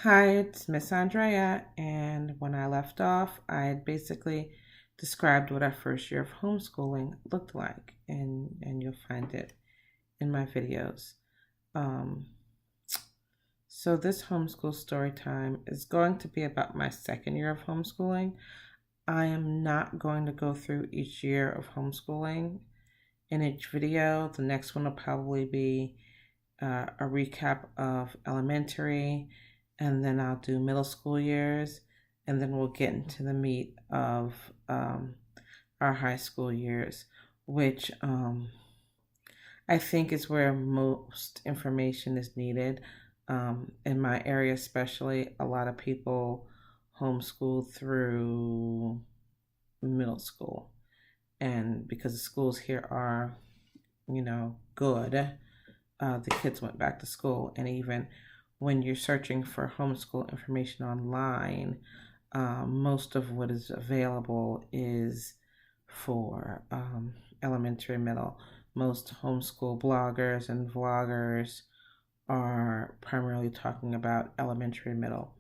Hi, it's Miss Andrea, and when I left off, I had basically described what our first year of homeschooling looked like, and you'll find it in my videos. Um, so this homeschool story time is going to be about my second year of homeschooling. I am not going to go through each year of homeschooling in each video. The next one will probably be a recap of elementary, and then I'll do middle school years, and then we'll get into the meat of our high school years, which I think is where most information is needed. In my area, especially, a lot of people homeschool through middle school, and because the schools here are, good, the kids went back to school. And even when you're searching for homeschool information online, most of what is available is for elementary, middle. Most homeschool bloggers and vloggers are primarily talking about elementary, middle.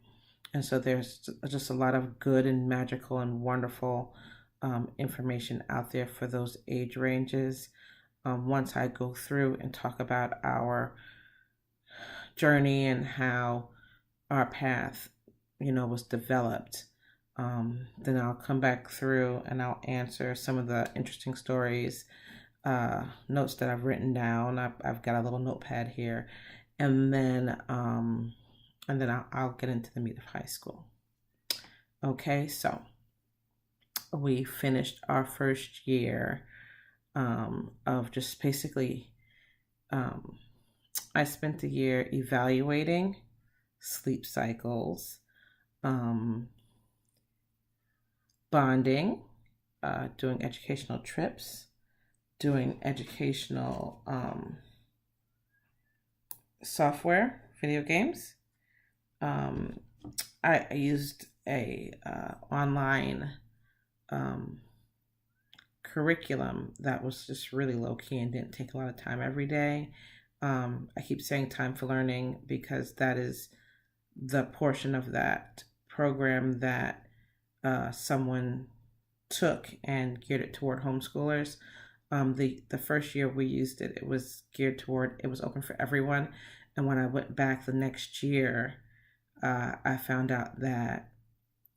And so there's just a lot of good and magical and wonderful information out there for those age ranges. Once I go through and talk about our journey and how our path, was developed, then I'll come back through and I'll answer some of the interesting stories, notes that I've written down. I've got a little notepad here, and then I'll get into the meat of high school. Okay, so we finished our first year of just basically, I spent the year evaluating sleep cycles, um, bonding, doing educational trips, doing educational software, video games. Um, I used a online curriculum that was just really low key and didn't take a lot of time every day. I keep saying time for learning because that is the portion of that program that someone took and geared it toward homeschoolers. The first year we used it, it was geared toward, it was open for everyone. And when I went back the next year, I found out that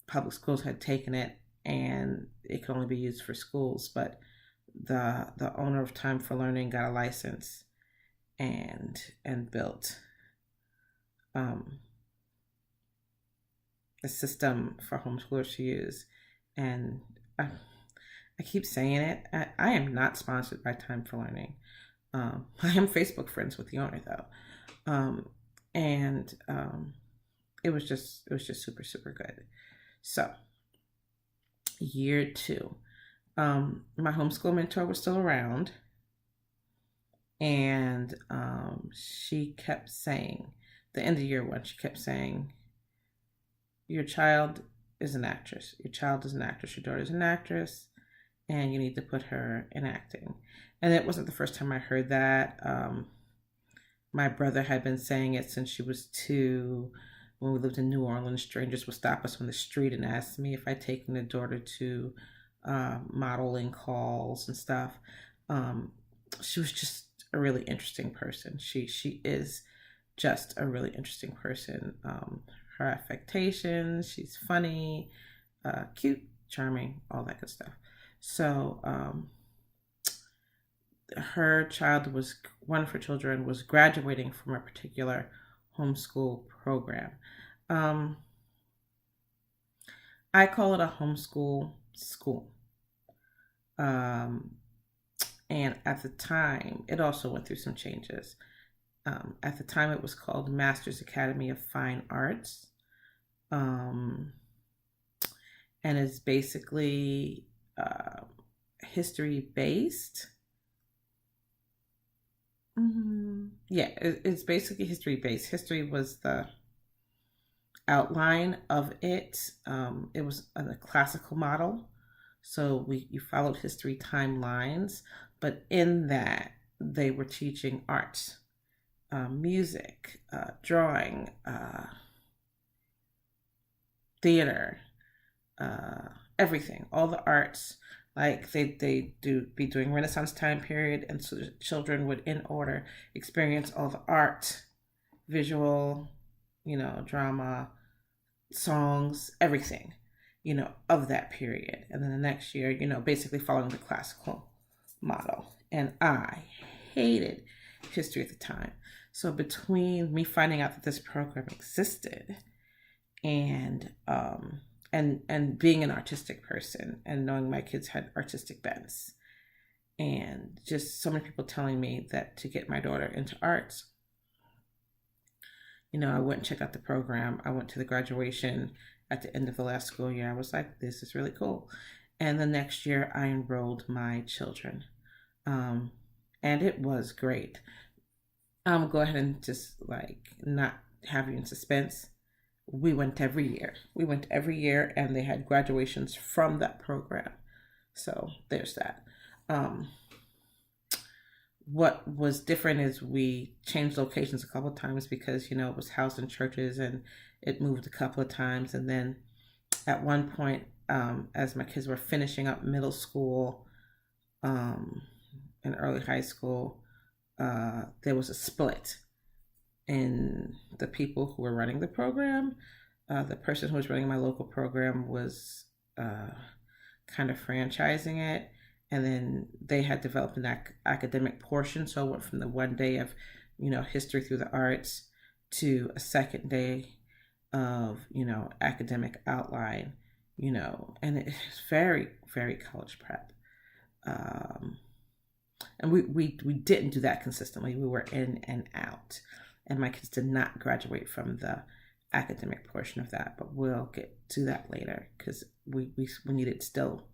public schools had taken it and it could only be used for schools. But the owner of Time for Learning got a license and built um, a system for homeschoolers to use. And I keep saying it. I am not sponsored by Time for Learning. I am Facebook friends with the owner though, and it was just super super good. So year two, my homeschool mentor was still around, and she kept saying, the end of year one, she kept saying, "Your child is an actress. Your child is an actress. Your daughter is an actress, and you need to put her in acting." And it wasn't the first time I heard that. My brother had been saying it since she was two. When we lived in New Orleans, strangers would stop us on the street and ask me if I'd taken their daughter to modeling calls and stuff. Um, she was just a really interesting person. She is just a really interesting person. Her affectations, she's funny, cute, charming, all that good stuff. So her child was one of her children was graduating from a particular homeschool program. Um, I call it a homeschool school. Um, and at the time, it also went through some changes. At the time, it was called Masters Academy of Fine Arts, um, and it's basically history based. Yeah, it's basically history based. History was the outline of it. It was a classical model, so you followed history timelines, but in that they were teaching arts, music, drawing, theater, everything, all the arts. Like they do be doing Renaissance time period, and so the children would in order experience all the art, visual, drama, songs, everything, of that period. And then the next year, basically following the classical model. And I hated history at the time. So between me finding out that this program existed and being an artistic person and knowing my kids had artistic bents, and just so many people telling me that to get my daughter into arts, I went and checked out the program. I went to the graduation at the end of the last school year. I was like, this is really cool. And the next year I enrolled my children. And it was great. I'm go ahead and just not have you in suspense. We went every year. And they had graduations from that program. So there's that. What was different is we changed locations a couple of times because, it was housed in churches and it moved a couple of times. And then at one point, as my kids were finishing up middle school and early high school, there was a split in the people who were running the program. The person who was running my local program was kind of franchising it. And then they had developed an academic portion. So I went from the one day of, history through the arts to a second day of, academic outline, and it's very, very college prep. And we didn't do that consistently. We were in and out. And my kids did not graduate from the academic portion of that. But we'll get to that later because we need it still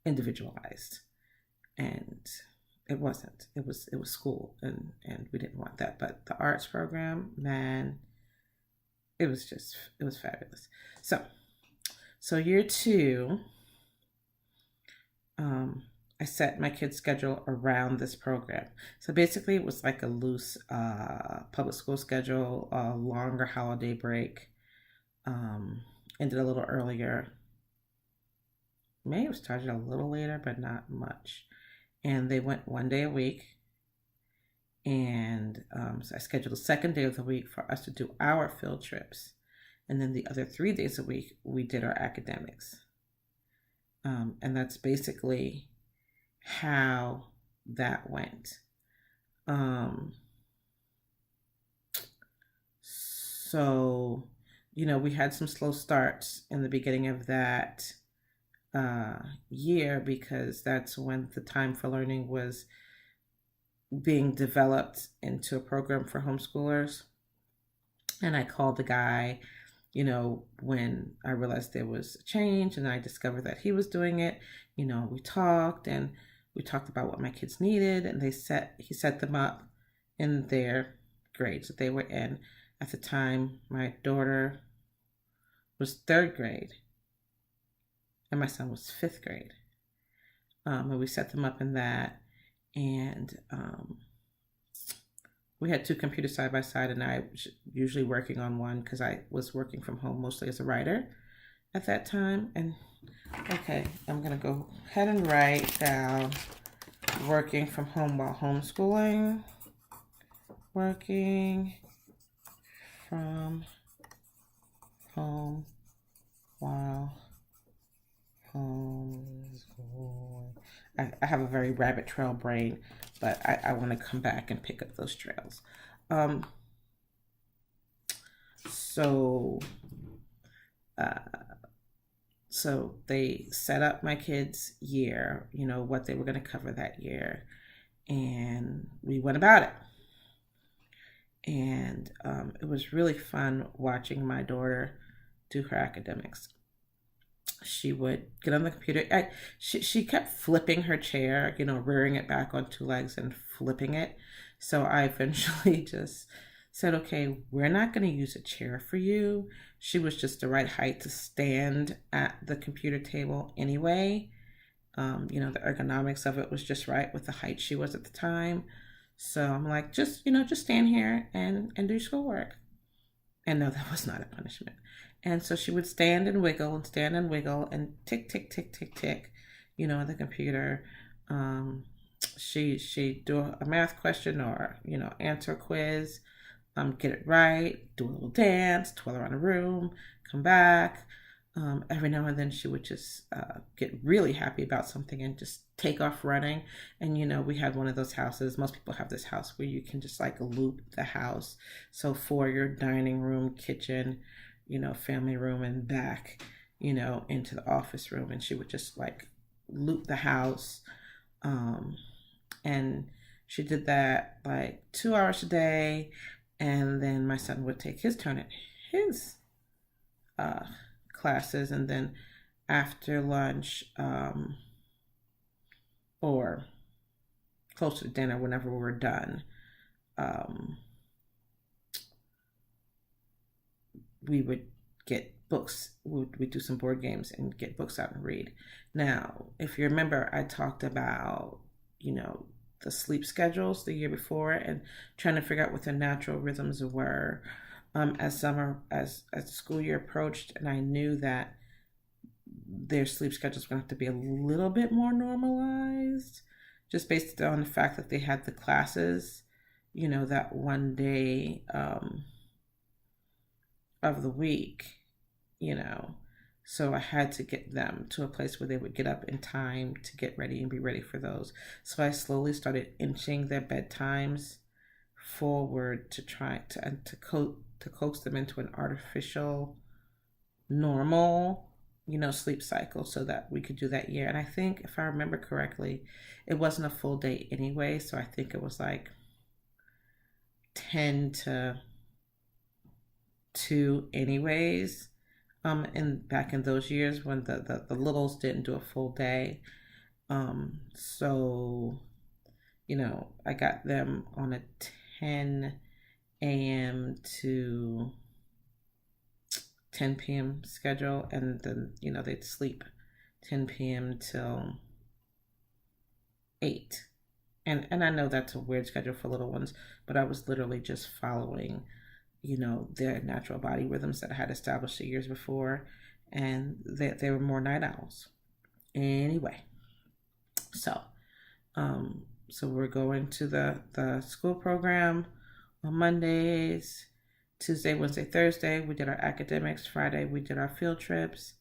individualized, and it wasn't. It was school, and we didn't want that. But the arts program, man, it was fabulous. So year 2, I set my kids' schedule around this program. So basically, it was like a loose public school schedule, a longer holiday break, ended a little earlier. May have started a little later, but not much. And they went one day a week. And so I scheduled the second day of the week for us to do our field trips. And then the other 3 days a week, we did our academics. And that's basically how that went. So, we had some slow starts in the beginning of that year because that's when the time for learning was being developed into a program for homeschoolers. And I called the guy, when I realized there was a change and I discovered that he was doing it. We talked about what my kids needed, and he set them up in their grades that they were in. At the time, my daughter was 3rd grade and my son was 5th grade. And we set them up in that, and we had 2 computers side by side, and I was usually working on one because I was working from home mostly as a writer at that time. And okay, I'm gonna go ahead and write down working from home while homeschooling. Working from home while homeschooling. I have a very rabbit trail brain, but I want to come back and pick up those trails. So they set up my kids' year, what they were going to cover that year, and we went about it. And it was really fun watching my daughter do her academics. She would get on the computer. She kept flipping her chair, rearing it back on 2 legs and flipping it. So I eventually just said, okay, we're not going to use a chair for you. She was just the right height to stand at the computer table anyway. The ergonomics of it was just right with the height she was at the time. So I'm like, just stand here and do schoolwork. And no, that was not a punishment. And so she would stand and wiggle and stand and wiggle and tick, tick, tick, tick, tick, on the computer. She'd do a math question or, answer a quiz, get it right, do a little dance, twirl around the room, come back. Every now and then she would just get really happy about something and just take off running. And we had one of those houses. Most people have this house where you can just like loop the house. So for your dining room, kitchen, family room, and back, into the office room. And she would just like loop the house. And she did that like 2 hours a day. And then my son would take his turn at his classes. And then after lunch, or close to dinner, whenever we were done, we would get books. We'd do some board games and get books out and read. Now, if you remember, I talked about, the sleep schedules the year before and trying to figure out what their natural rhythms were as the school year approached. And I knew that their sleep schedules were going to have to be a little bit more normalized, just based on the fact that they had the classes, that one day of the week, So I had to get them to a place where they would get up in time to get ready and be ready for those. So I slowly started inching their bedtimes forward to try to coax them into an artificial, normal, sleep cycle so that we could do that year. And I think, if I remember correctly, it wasn't a full day anyway. So I think it was like 10 to 2 anyways. And back in those years when the littles didn't do a full day. So, I got them on a 10 a.m. to 10 p.m. schedule, and then, they'd sleep 10 p.m. till 8. And I know that's a weird schedule for little ones, but I was literally just following their natural body rhythms that I had established the years before, and they were more night owls. Anyway, so we're going to the school program on Mondays. Tuesday, Wednesday, Thursday, we did our academics. Friday, we did our field trips.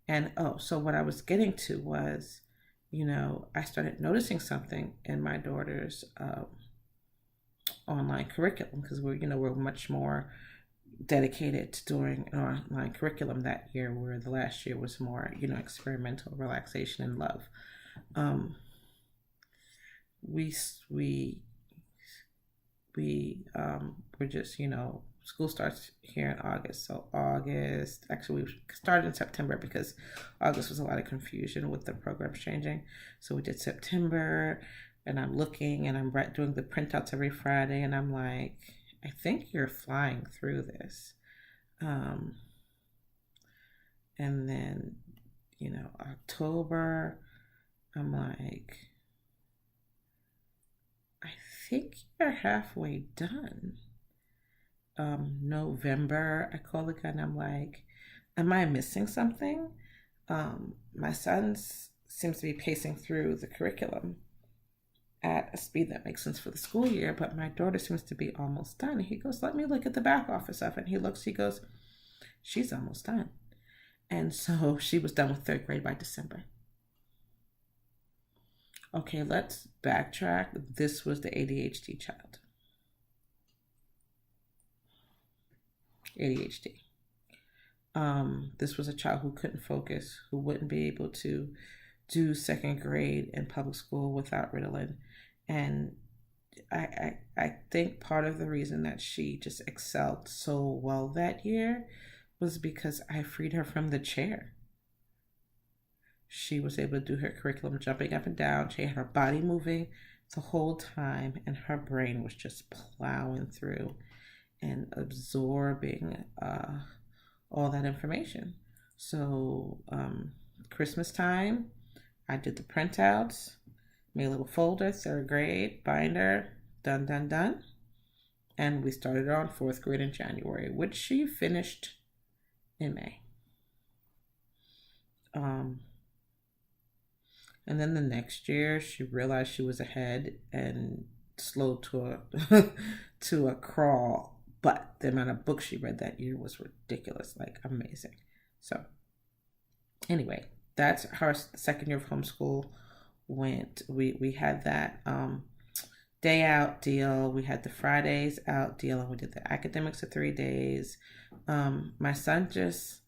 And so what I was getting to was, I started noticing something in my daughter's online curriculum, because we're much more dedicated to doing an online curriculum that year, where the last year was more experimental, relaxation, and love. We we're just school starts here in August, so August, actually we started in September because August was a lot of confusion with the programs changing. So we did September. And I'm looking and I'm doing the printouts every Friday, and I'm like, I think you're flying through this. And then, October, I'm like, I think you're halfway done. November, I call the guy and I'm like, am I missing something? My son seems to be pacing through the curriculum at a speed that makes sense for the school year, but my daughter seems to be almost done. He goes, let me look at the back office of it. And he goes, she's almost done. And so she was done with 3rd grade by December. Okay, let's backtrack. This was the ADHD child. ADHD. This was a child who couldn't focus, who wouldn't be able to do 2nd grade in public school without Ritalin. And I think part of the reason that she just excelled so well that year was because I freed her from the chair. She was able to do her curriculum jumping up and down. She had her body moving the whole time, and her brain was just plowing through and absorbing all that information. So Christmas time, I did the printouts, made a little folder, 3rd grade, binder, done. And we started on 4th grade in January, which she finished in May. Um, and then the next year, she realized she was ahead and slowed to a to a crawl. But the amount of books she read that year was ridiculous, like amazing. So anyway, that's her second year of homeschool went. We had that day out deal. We had the Fridays out deal, and we did the academics of 3 days. My son just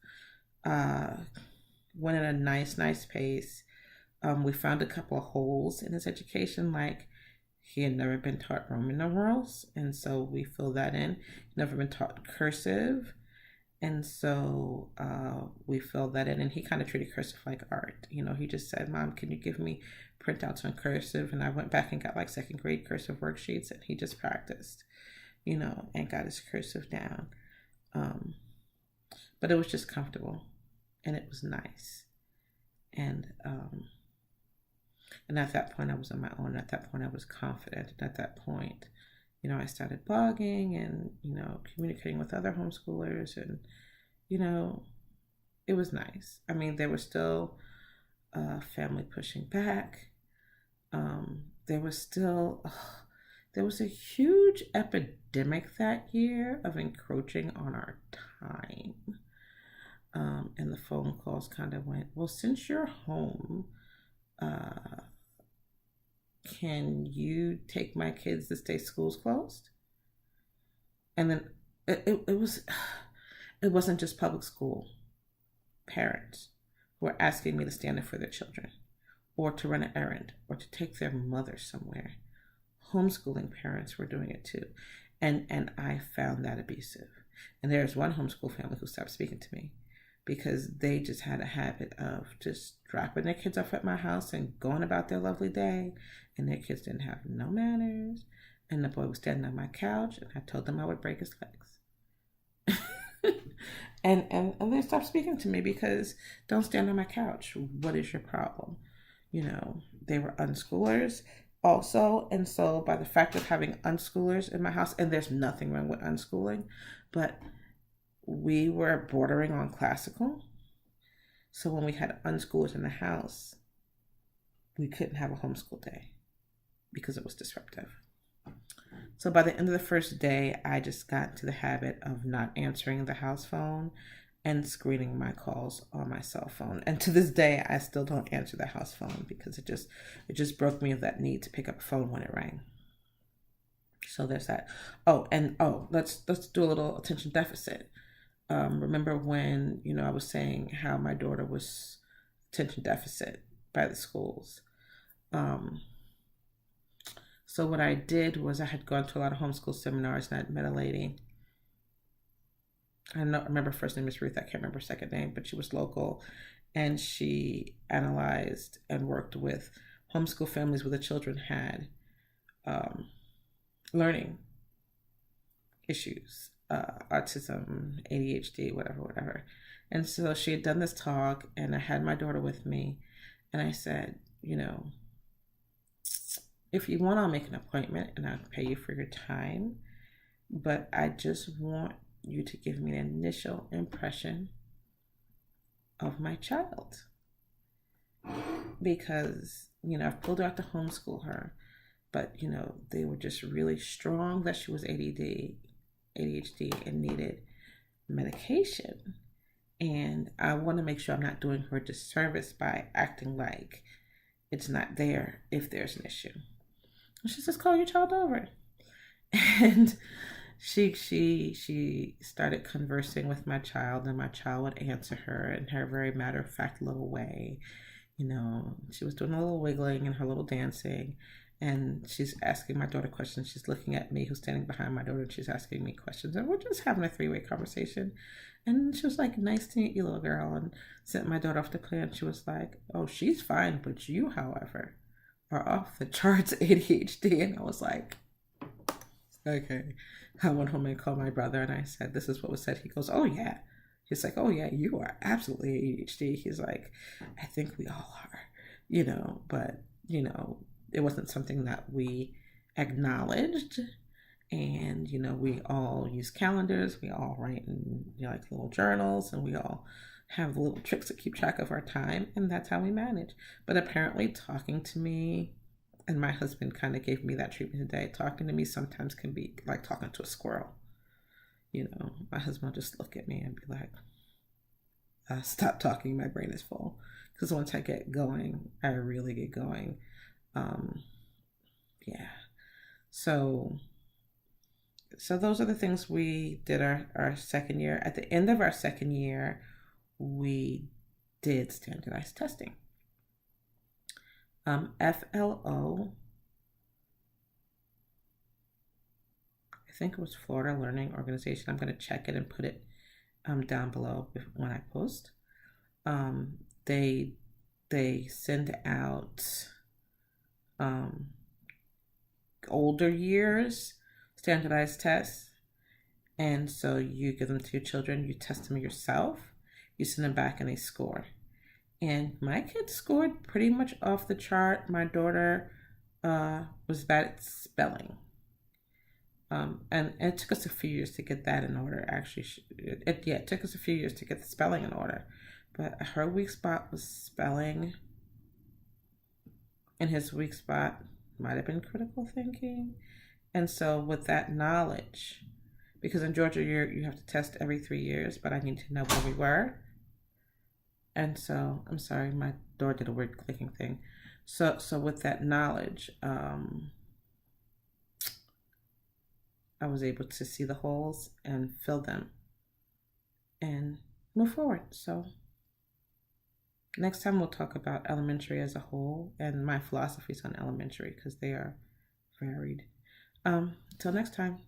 uh, went at a nice pace. We found a couple of holes in his education, like he had never been taught Roman numerals, and so we filled that in. Never been taught cursive, and so we filled that in. And he kind of treated cursive like art. He just said, "Mom, can you give me printouts on cursive?" And I went back and got like second grade cursive worksheets, and he just practiced, and got his cursive down. But it was just comfortable, and it was nice, and at that point, I was on my own. At that point, I was confident. And at that point, I started blogging and, communicating with other homeschoolers. And, it was nice. I mean, there was still family pushing back. There was a huge epidemic that year of encroaching on our time. And the phone calls kind of went, well, since you're home, can you take my kids this day school's closed? And then it wasn't just public school parents who were asking me to stand in for their children, or to run an errand, or to take their mother somewhere. Homeschooling parents were doing it too, and I found that abusive. And there's one homeschool family who stopped speaking to me because they just had a habit of just dropping their kids off at my house and going about their lovely day. And their kids didn't have no manners. And the boy was standing on my couch, and I told them I would break his legs. and they stopped speaking to me because don't stand on my couch. What is your problem? They were unschoolers also. And so by the fact of having unschoolers in my house, and there's nothing wrong with unschooling, but we were bordering on classical. So when we had unschoolers in the house, we couldn't have a homeschool day because it was disruptive. So by the end of the first day, I just got into the habit of not answering the house phone and screening my calls on my cell phone. And to this day, I still don't answer the house phone because it just broke me of that need to pick up a phone when it rang. So there's that. Let's do a little attention deficit. Remember when, I was saying how my daughter was attention deficit by the schools. So what I did was I had gone to a lot of homeschool seminars, and I'd met a lady. I don't remember her first name is Ruth. I can't remember her second name, but she was local, and she analyzed and worked with homeschool families where the children had learning issues, autism, ADHD, whatever. And so she had done this talk, and I had my daughter with me, and I said, if you want, I'll make an appointment and I'll pay you for your time, but I just want you to give me an initial impression of my child. Because, I've pulled her out to homeschool her, but, they were just really strong that she was ADHD and needed medication. And I want to make sure I'm not doing her a disservice by acting like it's not there if there's an issue. And she says, call your child over. And she started conversing with my child, and my child would answer her in her very matter-of-fact little way. She was doing a little wiggling and her little dancing, and she's asking my daughter questions. She's looking at me, who's standing behind my daughter, and she's asking me questions. And we're just having a three-way conversation. And she was like, nice to meet you, little girl, and sent my daughter off to play. And she was like, oh, she's fine, but you, however, are off the charts ADHD. And I was like, okay. I went home and called my brother, and I said, this is what was said. He goes, oh, yeah. He's like, oh, yeah, you are absolutely ADHD. He's like, I think we all are, but, it wasn't something that we acknowledged. And, we all use calendars, we all write in, like little journals, and we all have little tricks to keep track of our time, and that's how we manage. But apparently, talking to me, and my husband kind of gave me that treatment today, talking to me sometimes can be like talking to a squirrel. My husband will just look at me and be like, stop talking, my brain is full. Because once I get going, I really get going. Yeah. So those are the things we did our second year. At the end of our second year, we did standardized testing. FLO, I think it was Florida Learning Organization. I'm going to check it and put it down below when I post. They send out older years standardized tests, and so you give them to your children, you test them yourself, you send them back, and they score. And my kids scored pretty much off the chart. My daughter was bad at spelling. And it took us a few years to get that in order. Actually, it took us a few years to get the spelling in order. But her weak spot was spelling, and his weak spot might have been critical thinking. And so with that knowledge, because in Georgia you have to test every 3 years, but I need to know where we were. And so, I'm sorry, my door did a weird clicking thing. So with that knowledge, I was able to see the holes and fill them and move forward. So next time we'll talk about elementary as a whole and my philosophies on elementary, because they are varied. Till next time.